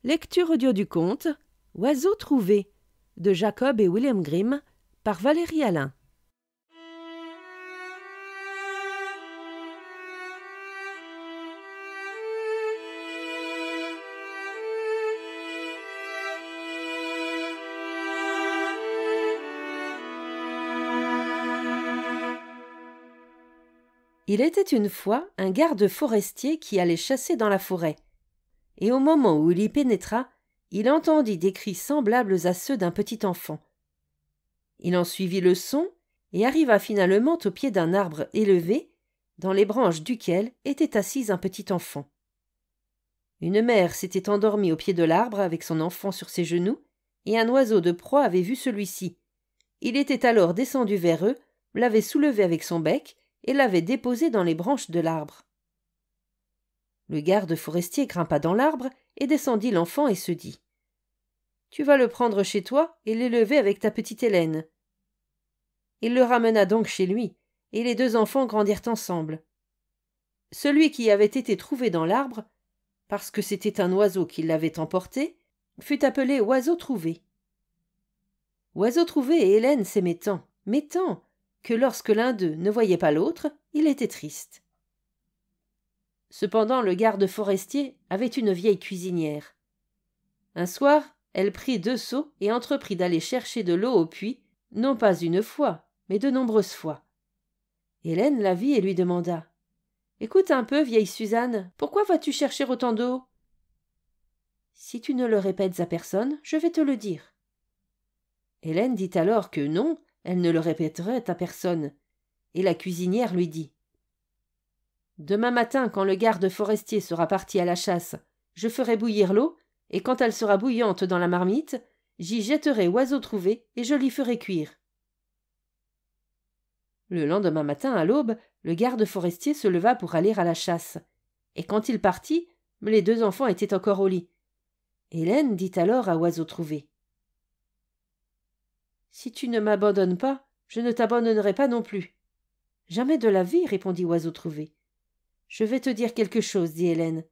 Lecture audio du conte Oiseau trouvé de Jacob et William Grimm par Valérie Alain. Il était une fois un garde forestier qui allait chasser dans la forêt. Et au moment où il y pénétra, il entendit des cris semblables à ceux d'un petit enfant. Il en suivit le son et arriva finalement au pied d'un arbre élevé, dans les branches duquel était assis un petit enfant. Une mère s'était endormie au pied de l'arbre avec son enfant sur ses genoux, et un oiseau de proie avait vu celui-ci. Il était alors descendu vers eux, l'avait soulevé avec son bec et l'avait déposé dans les branches de l'arbre. Le garde forestier grimpa dans l'arbre et descendit l'enfant et se dit « Tu vas le prendre chez toi et l'élever avec ta petite Hélène. » Il le ramena donc chez lui, et les deux enfants grandirent ensemble. Celui qui avait été trouvé dans l'arbre, parce que c'était un oiseau qui l'avait emporté, fut appelé Oiseau trouvé. Oiseau trouvé et Hélène s'aimaient tant, mais tant, que lorsque l'un d'eux ne voyait pas l'autre, il était triste. Cependant, le garde forestier avait une vieille cuisinière. Un soir, elle prit 2 seaux et entreprit d'aller chercher de l'eau au puits, non pas une fois, mais de nombreuses fois. Hélène la vit et lui demanda « Écoute un peu, vieille Suzanne, pourquoi vas-tu chercher autant d'eau ?»« Si tu ne le répètes à personne, je vais te le dire. » Hélène dit alors que non, elle ne le répéterait à personne, et la cuisinière lui dit « Demain matin, quand le garde forestier sera parti à la chasse, je ferai bouillir l'eau, et quand elle sera bouillante dans la marmite, j'y jetterai Oiseau trouvé et je l'y ferai cuire. » Le lendemain matin, à l'aube, le garde forestier se leva pour aller à la chasse, et quand il partit, les 2 enfants étaient encore au lit. Hélène dit alors à Oiseau trouvé « Si tu ne m'abandonnes pas, je ne t'abandonnerai pas non plus. »« Jamais de la vie, répondit Oiseau trouvé. Je vais te dire quelque chose, dit Hélène.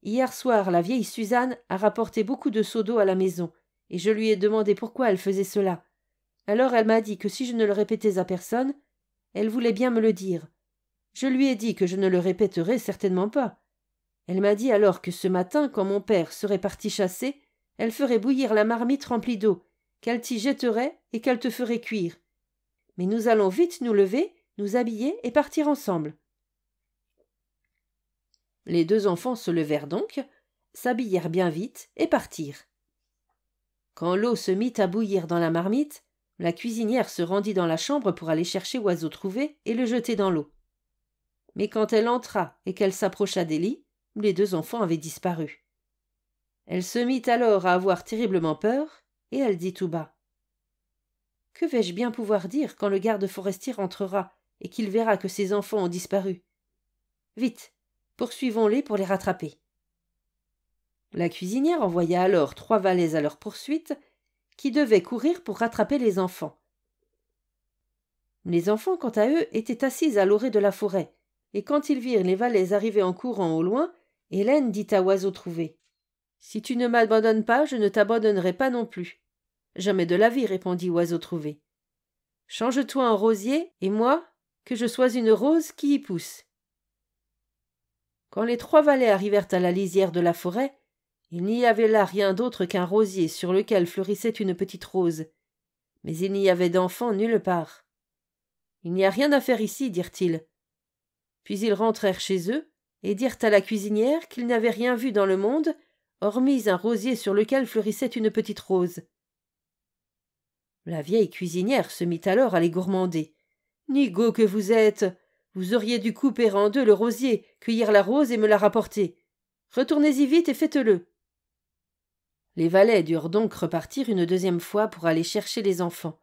Hier soir, la vieille Suzanne a rapporté beaucoup de seaux d'eau à la maison, et je lui ai demandé pourquoi elle faisait cela. Alors elle m'a dit que si je ne le répétais à personne, elle voulait bien me le dire. Je lui ai dit que je ne le répéterais certainement pas. Elle m'a dit alors que ce matin, quand mon père serait parti chasser, elle ferait bouillir la marmite remplie d'eau, qu'elle t'y jetterait et qu'elle te ferait cuire. Mais nous allons vite nous lever, nous habiller et partir ensemble. » Les 2 enfants se levèrent donc, s'habillèrent bien vite et partirent. Quand l'eau se mit à bouillir dans la marmite, la cuisinière se rendit dans la chambre pour aller chercher Oiseau trouvé et le jeter dans l'eau. Mais quand elle entra et qu'elle s'approcha des lits, les 2 enfants avaient disparu. Elle se mit alors à avoir terriblement peur, et elle dit tout bas « Que vais-je bien pouvoir dire quand le garde forestier rentrera et qu'il verra que ses enfants ont disparu ? Vite, poursuivons-les pour les rattraper. » La cuisinière envoya alors 3 valets à leur poursuite, qui devaient courir pour rattraper les enfants. Les enfants, quant à eux, étaient assis à l'orée de la forêt, et quand ils virent les valets arriver en courant au loin, Hélène dit à Oiseau trouvé « Si tu ne m'abandonnes pas, je ne t'abandonnerai pas non plus. »« Jamais de la vie, répondit Oiseau trouvé. Change-toi en rosier, et moi, que je sois une rose qui y pousse. » Quand les 3 valets arrivèrent à la lisière de la forêt, il n'y avait là rien d'autre qu'un rosier sur lequel fleurissait une petite rose. Mais il n'y avait d'enfants nulle part. « Il n'y a rien à faire ici, dirent-ils. » Puis ils rentrèrent chez eux et dirent à la cuisinière qu'ils n'avaient rien vu dans le monde, hormis un rosier sur lequel fleurissait une petite rose. La vieille cuisinière se mit alors à les gourmander. « Nigaud que vous êtes! Vous auriez dû couper en 2 le rosier, cueillir la rose et me la rapporter. Retournez-y vite et faites-le. » Les valets durent donc repartir une 2e fois pour aller chercher les enfants.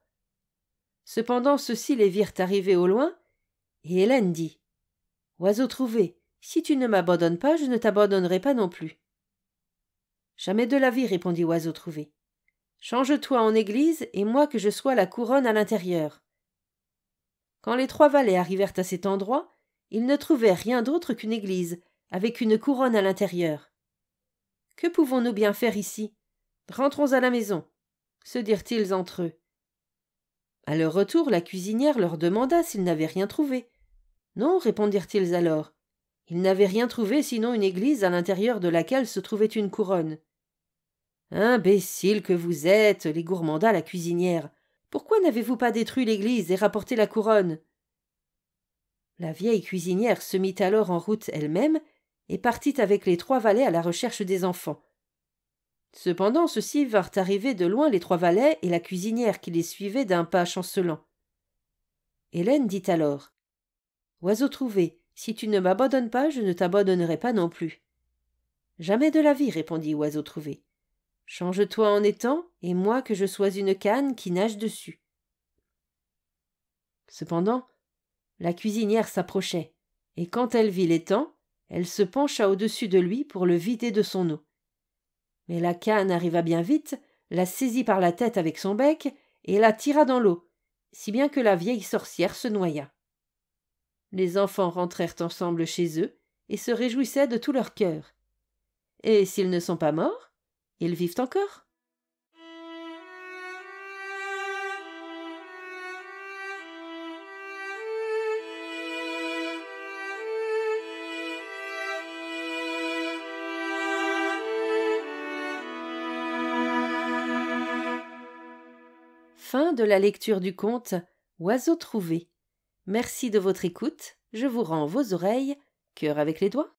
Cependant ceux-ci les virent arriver au loin, et Hélène dit « Oiseau trouvé, si tu ne m'abandonnes pas, je ne t'abandonnerai pas non plus. »« Jamais de la vie, répondit Oiseau trouvé. Change-toi en église, et moi que je sois la couronne à l'intérieur. » Quand les 3 valets arrivèrent à cet endroit, ils ne trouvèrent rien d'autre qu'une église, avec une couronne à l'intérieur. Que pouvons-nous bien faire ici? Rentrons à la maison, se dirent-ils entre eux. À leur retour, la cuisinière leur demanda s'ils n'avaient rien trouvé. Non, répondirent-ils alors. Ils n'avaient rien trouvé sinon une église à l'intérieur de laquelle se trouvait une couronne. Imbéciles que vous êtes, les gourmanda la cuisinière. Pourquoi n'avez-vous pas détruit l'église et rapporté la couronne? La vieille cuisinière se mit alors en route elle-même et partit avec les 3 valets à la recherche des enfants. Cependant, ceux-ci vinrent arriver de loin les 3 valets et la cuisinière qui les suivait d'un pas chancelant. Hélène dit alors: Oiseau trouvé, si tu ne m'abandonnes pas, je ne t'abandonnerai pas non plus. Jamais de la vie, répondit Oiseau trouvé. Change-toi en étang, et moi que je sois une canne qui nage dessus. Cependant, la cuisinière s'approchait, et quand elle vit l'étang, elle se pencha au-dessus de lui pour le vider de son eau. Mais la canne arriva bien vite, la saisit par la tête avec son bec, et la tira dans l'eau, si bien que la vieille sorcière se noya. Les enfants rentrèrent ensemble chez eux, et se réjouissaient de tout leur cœur. Et s'ils ne sont pas morts, ils vivent encore. Fin de la lecture du conte Oiseau trouvé. Merci de votre écoute. Je vous rends vos oreilles. Cœur avec les doigts.